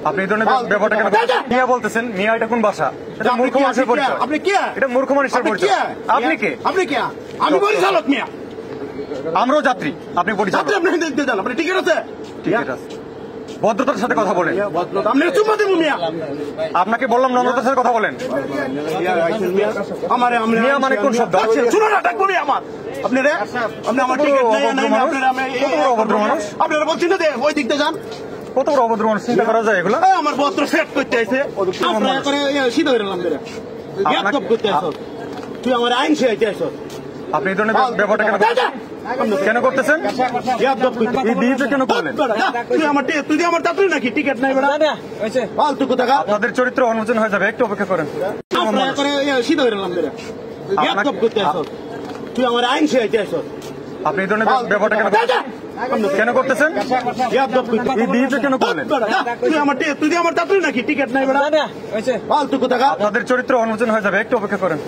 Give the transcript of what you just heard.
আপনি এই ধরনের ব্যাপারটা কেন মিয়া বলতেছেন? মিয়া এটা কোন ভাষা? এটা মূর্খ মানুষের পরিচয়। আপনি কে? এটা মূর্খ মানুষের পরিচয়। আপনি কে? আপনি কে? আমি পরিচালক মিয়া। আমরাও যাত্রী, আপনি পরিচালক। আপনি দেখতে যান, আপনি টিকিট আছে? টিকিট আছে। ভদ্রতার সাথে কথা বলেন। আপনি চুম্মা দেবো মিয়া। আপনাকে বললাম নম্রতার সাথে কথা বলেন। মিয়া মানে কোন শব্দ? শুনুন না, ডাকবো মিয়া আমার। আপনি আমার টিকিট নেই, অভদ্র মানুষ। আপনারা বলছেন না যে ওই দিকতে যান। কত বড় অভদ্র মানুষ চিন্তা করা যায় এগুলো? আমার বস্ত্র সেট করতে আছে, তুই আমার আইন শিখাইতে আস। আপনি এই ধরনের ব্যাপারটা কেন করতেছেন? এই বিহেভিয়ার কেন করলেন? তুই আমার চাকরি নাকি? টিকিট নাই ফালতু কথা। আপনাদের চরিত্র অনুমোচন হয়ে যাবে, একটু অপেক্ষা করেন। তুই আমার আইন শিখাইতে আস। আপনি এই ধরনের ব্যাপারটা কেন করতেছেন? এই বিহেভিয়ার কেন করলেন? তুই আমার চাকরি নাকি? টিকিট নাই ফালতু কথা। আপনাদের চরিত্র অনুমোচন হয়ে যাবে, একটু অপেক্ষা করেন।